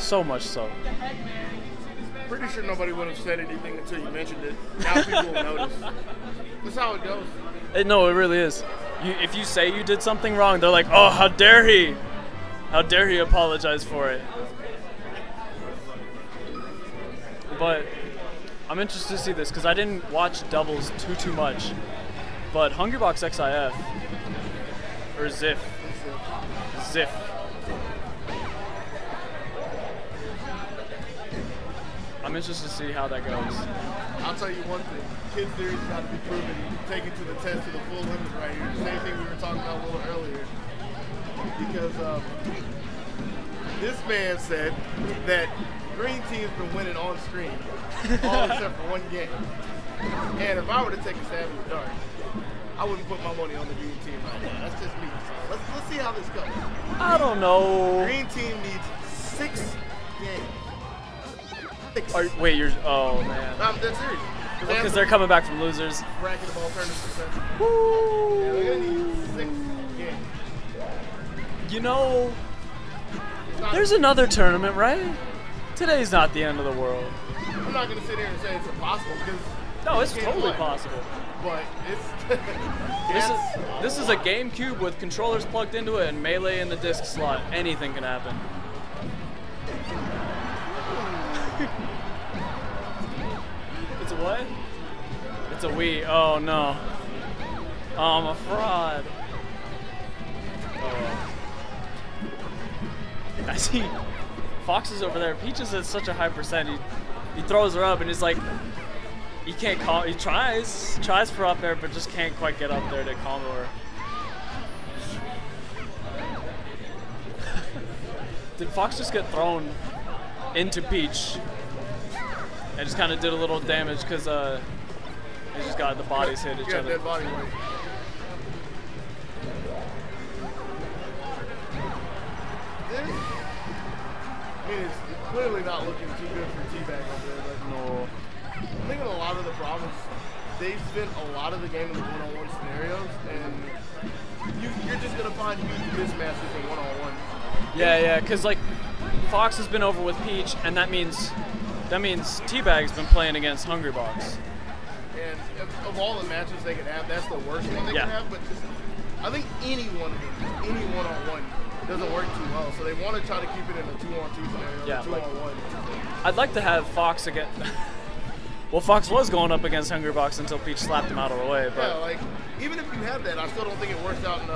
So much so. Pretty sure nobody would have said anything until you mentioned it. Now people will notice. That's how it goes. No, it really is. If you say you did something wrong, they're like, oh, how dare he? How dare he apologize for it? But I'm interested to see this because I didn't watch doubles too much. But Hungrybox XIF, or Ziff. I'm interested to see how that goes. I'll tell you one thing. Kid theory's got to be proven. Take it to the test to the full limit right here. The same thing we were talking about a little earlier. Because this man said that Green Team's been winning on stream, all except for one game. And if I were to take a stab in the dark, I wouldn't put my money on the Green Team right now. That's just me. So let's see how this goes. I don't know. Green Team needs 6 games. Wait, oh man. I'm dead serious. Because they're coming back from losers. Bracket of alternative success. Woo! Yeah, they're gonna need 6 games. You know, there's another tournament, right? Today's not the end of the world. I'm not gonna sit here and say it's impossible because no, it's totally possible. But it's this is a GameCube with controllers plugged into it and Melee in the disc slot. Anything can happen. It's a what? It's a Wii. Oh no. Oh, I'm a fraud. Oh. I see Fox is over there. Peach is at such a high percent. He throws her up and he's like, he can't call. He tries for up there, but just can't quite get up there to combo her. Did Fox just get thrown into Peach and just kind of did a little damage because he just got the bodies hit each other. Dead body weight. I mean, it's clearly not looking too good for T-Bag over there. But no. I'm thinking a lot of the problems, they've spent a lot of the game in the one-on-one scenarios, and you're just going to find huge mismatches in one-on-one. Yeah, because like Fox has been over with Peach, and that means T-Bag's been playing against Hungrybox. And of all the matches they could have, that's the worst one they can have. But I think any one of them, any one-on-one, doesn't work too well. So they want to try to keep it in a 2-on-2 scenario, yeah, 2-on-1. I'd like to have Fox again. Well, Fox was going up against Hungrybox until Peach slapped him out of the way. But yeah, like even if you have that, I still don't think it works out in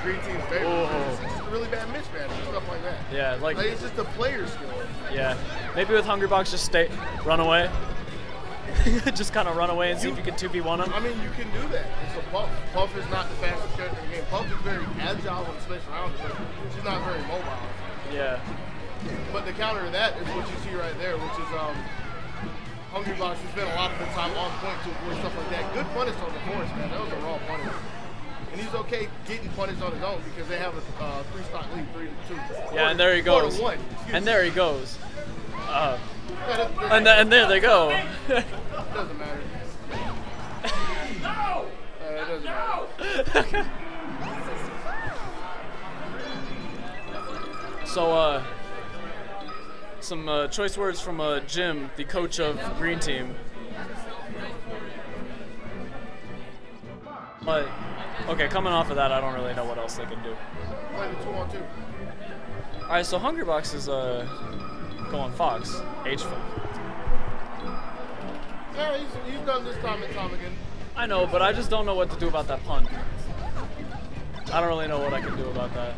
Green Team's favor. It's just a really bad mismatch and stuff like that. Yeah, like it's just a player skill. Yeah, maybe with Hungrybox just run away. Just kind of run away and see if you can 2v1 him. I mean, you can do that. It's a Puff. Puff is not the fastest character in the game. Puff is very agile and special around it, but she's not very mobile. Yeah. But the counter to that is what you see right there, which is Hungrybox has spent a lot of the time on point to avoid stuff like that. Good punish on the force, man. That was a raw punish. And he's okay getting punished on his own because they have a 3-stock lead, 3-2. Yeah, and there he goes. 4-1. And there he goes. And there they go. It doesn't matter. No! It doesn't matter. So, some choice words from Jim, the coach of Green Team. But, okay, coming off of that, I don't really know what else they can do. Play the 2-on-2. All right, so Hungrybox is going Fox, H-Foot. Yeah, he's done this time and time again. I know, but I just don't know what to do about that pun. I don't really know what I can do about that.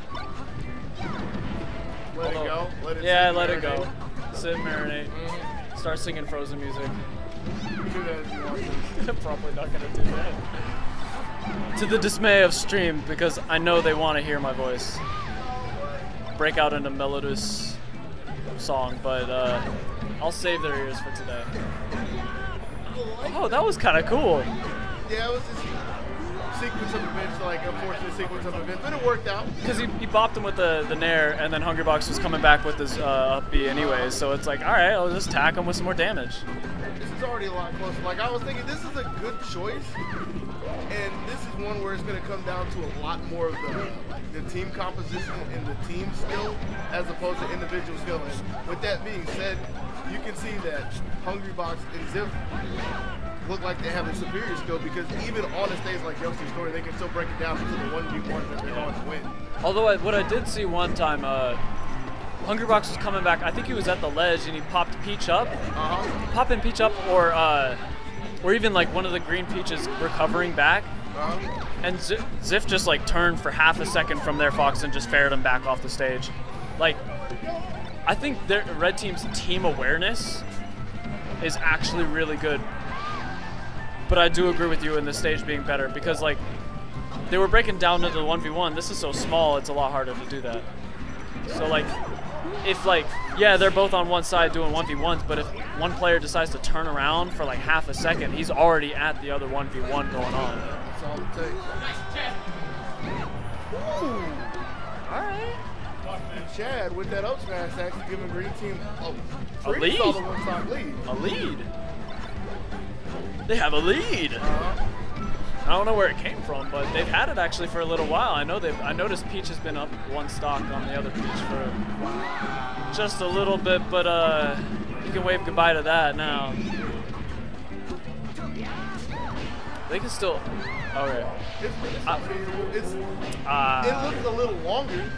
Let it go. Let it go. Sit, marinate. Start singing Frozen music. You can do that if you want to. Probably not gonna do that. To the dismay of stream, because I know they want to hear my voice break out into melodious song, but I'll save their ears for today. Oh, that was kind of cool. Yeah, it was just sequence of events, like unfortunate sequence of events, but it worked out. Because he bopped him with the Nair, and then Hungrybox was coming back with his up B anyways, so it's like, all right, I'll just tack him with some more damage. This is already a lot closer. Like, I was thinking this is a good choice, and this is one where it's going to come down to a lot more of the team composition and the team skill as opposed to individual skill. And with that being said, you can see that Hungrybox and Ziff look like they have a superior skill because even on a stage like Youngster Story, they can still break it down into the 1v1 that they're going to win. Although what I did see one time, Hungrybox was coming back. I think he was at the ledge and he popped Peach up. Popping Peach up, or even like one of the green Peaches recovering back. And Ziff just like turned for half a second from their Fox and just ferried him back off the stage. Like, I think their Red Team's team awareness is actually really good. But I do agree with you in the stage being better because like they were breaking down into the 1v1. This is so small, it's a lot harder to do that. So like, if like, yeah, they're both on one side doing 1v1s, but if one player decides to turn around for like half a second, he's already at the other 1v1 going on. That's all it takes. All right. And Chad, with that up smash, actually giving Green Team a lead. Solid one-stop lead. A lead. They have a lead. I don't know where it came from, but they've had it actually for a little while. I noticed Peach has been up one stock on the other Peach for just a little bit, but you can wave goodbye to that now. They can still. Okay. It looks a little longer.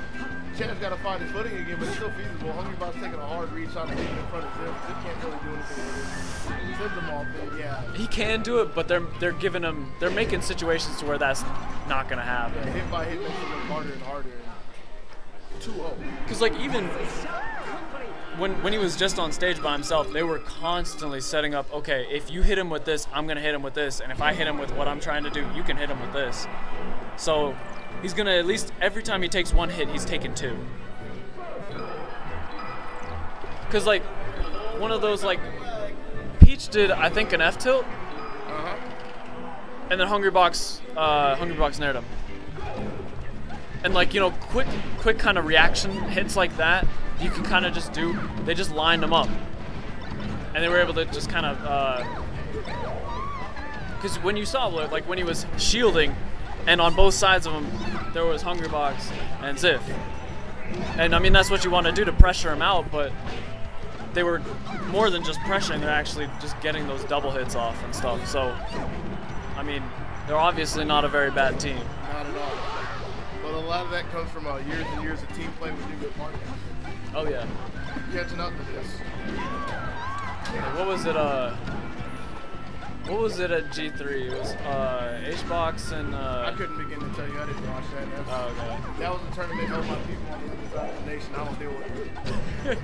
Chad's got to find his footing again, but it's still feasible. Hungrybox taking a hard reach on the lead in front of Ziff. Ziff can't really do anything with it. Ziff them all thing, yeah. He can do it, but they're giving him, they're making situations to where that's not gonna happen. Yeah, hit by hit makes it look harder and harder. 2-0. Because like even when he was just on stage by himself, they were constantly setting up, okay, if you hit him with this, I'm gonna hit him with this, and if I hit him with what I'm trying to do, you can hit him with this. So he's gonna, at least every time he takes one hit, he's taking two. Cause like one of those, like Peach did, I think, an F tilt, and then Hungrybox nared him. And like, you know, quick kind of reaction hits like that, you can kind of just do. They just lined him up, and they were able to just kind of. Because when you saw, like when he was shielding, and on both sides of him, there was Hungrybox and Ziff. And I mean, that's what you want to do to pressure him out, but they were more than just pressuring, they're actually just getting those double hits off and stuff. So, I mean, they're obviously not a very bad team. Not at all. But a lot of that comes from years and years of team play with your good partners. Oh, yeah. Catching up to this. What was it at G3? It was HBox and. I couldn't begin to tell you. I didn't watch that. Okay. That was a tournament held by people on the other side of the nation. I don't deal with it.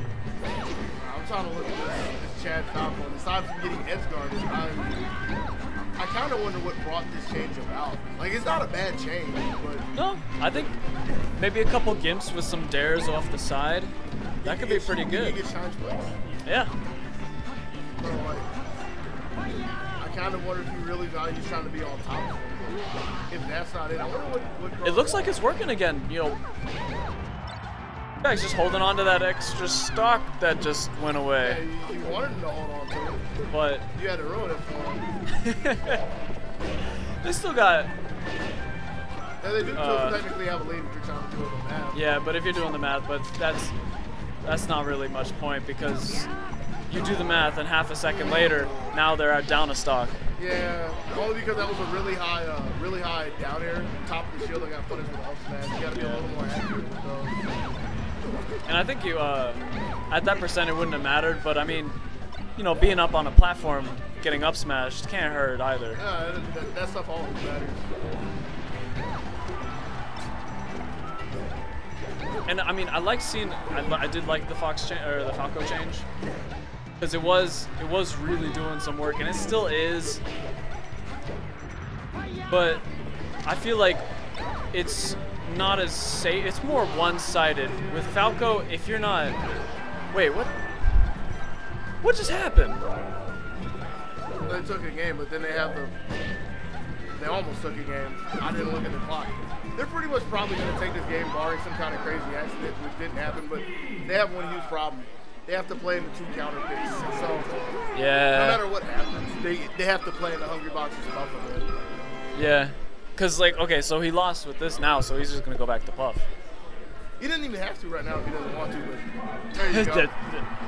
I'm trying to look at this Chad Falco. Aside from getting edge guarded, I kind of wonder what brought this change about. Like, it's not a bad change, but. No, I think maybe a couple gimps with some dares off the side. That could be pretty good. You get Shine's place. Yeah. So, like, I kind of wonder if he really values trying to be on top of him. If that's not it, I wonder what it looks like it's working again, you know. He's just holding on to that extra stock that just went away. Yeah, you wanted him to hold on to it. But you had to ruin it for him. They still got. Yeah, they do technically have a lead if you're trying to do it on the math. Yeah, but if you're doing the math, but that's not really much point because you do the math and half a second later, now they're down a stock. Yeah, only because that was a really high down air, top of the shield that got punished with up smash. You gotta be a little more accurate with those. And I think you, at that percent, it wouldn't have mattered, but I mean, you know, being up on a platform, getting up smashed can't hurt either. Yeah, that stuff always matters. And I mean, I like seeing. I did like the Falco change, because it was really doing some work, and it still is. But I feel like it's not as safe. It's more one-sided with Falco. If you're not, wait, what? What just happened? They took a game, but then they almost took a game. I didn't look at the clock. They're pretty much probably going to take this game barring some kind of crazy accident, which didn't happen, but they have one huge problem. they have to play in the 2 counter picks. So no Yeah. matter what happens, they have to play in the Hungry Box's Buffalo. Yeah. Because, like, okay, so he lost with this now, so he's just going to go back to Puff. He doesn't even have to right now if he doesn't want to, but there you go.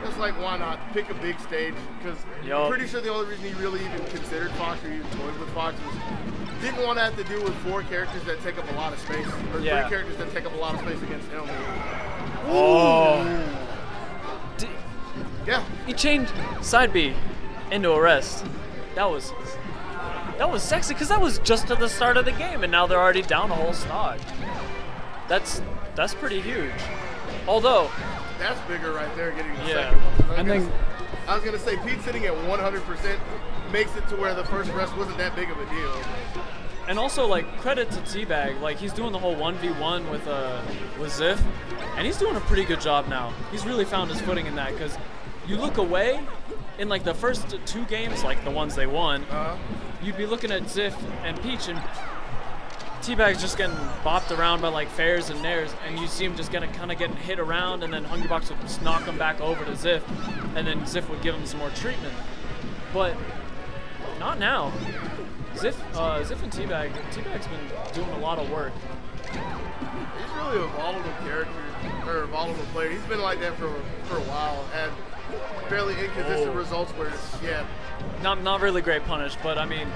It's like, why not? Pick a big stage, because I'm pretty sure the only reason he really even considered Fox or even toyed with Fox was didn't want to have to deal with 4 characters that take up a lot of space, or 3 characters that take up a lot of space against him. Oh. Yeah. He changed side B into arrest. That was sexy, because that was just at the start of the game, and now they're already down a whole stock. That's pretty huge. Although that's bigger right there, getting the yeah. second one. And then I was gonna say Pete sitting at 100% makes it to where the first rest wasn't that big of a deal. and also like credit to Teabag, like he's doing the whole 1v1 with Ziff, and he's doing a pretty good job now. He's really found his footing in that, because you look away in like the first 2 games, like the ones they won, you'd be looking at Ziff and Peach, and Teabag's just getting bopped around by like fairs and nairs, and you see him just kind of getting hit around, and then Hungrybox would just knock him back over to Ziff, and then Ziff would give him some more treatment. But not now. Ziff and Teabag's been doing a lot of work. He's really a volatile character, or a volatile player. He's been like that for a while, and fairly inconsistent results where, Not really great punish, but I mean,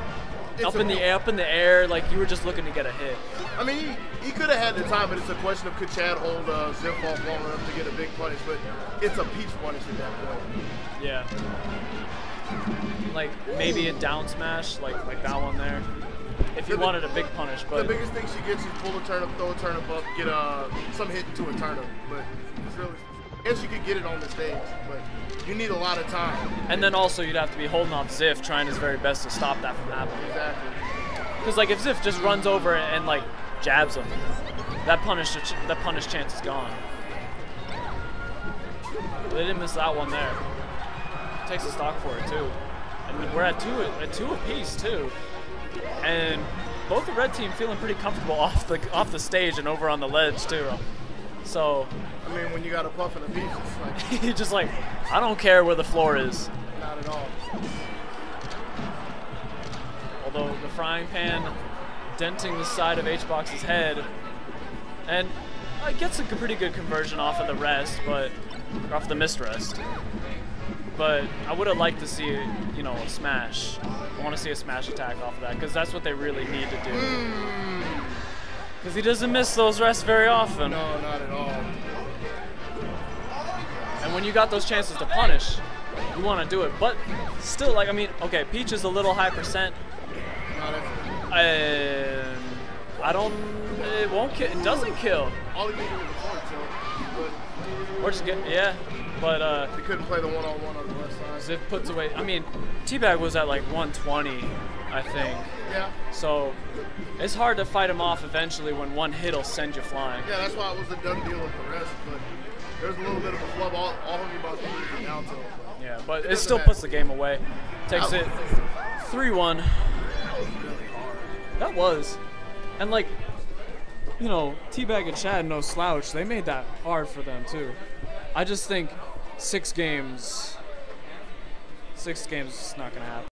up in the air, like you were just looking to get a hit. I mean, he could have had the time, but it's a question of could Chad hold Ziff off long enough to get a big punish, but it's a Peach punish at that point. Yeah. Like maybe a down smash, like that one there. If you wanted a big punish, but the biggest thing she gets is pull a turnip, throw a turnip up, get some hit into a turnip, but it's really. And she could get it on the stage, but you need a lot of time. And then also you'd have to be holding off Ziff, trying his very best to stop that from happening. Exactly. Because like if Ziff just runs over and like jabs him, that punish chance is gone. They didn't miss that one there. Takes a stock for it too, and we're at two apiece too, and both the red team feeling pretty comfortable off the stage and over on the ledge too. So I mean, when you got a Puff and a Peach, it's like you're just like, I don't care where the floor is. Not at all. Although the frying pan denting the side of HBox's head, and it gets a pretty good conversion off of the rest, but off the missed rest. But I would have liked to see, a smash. I want to see a smash attack off of that, because that's what they really need to do. Because he doesn't miss those rests very often. No, not at all. And when you got those chances to punish, you want to do it. But still, like, I mean, okay, Peach is a little high percent. It won't kill. It doesn't kill. All he can do is a forward tilt, but Or just get, yeah. But he couldn't play the one-on-one on the left side. Ziff puts away. I mean, Teabag was at like 120, I think. Yeah. So it's hard to fight him off eventually when one hit will send you flying. Yeah, that's why it was a done deal with the rest. But there's a little bit of a flub. All Hungrybox needs is down tilt. Yeah, but it still puts the game away. Takes it 3-1. That was really hard. That was. And like, Teabag and Chad, no slouch. They made that hard for them too. I just think 6 games is not going to happen.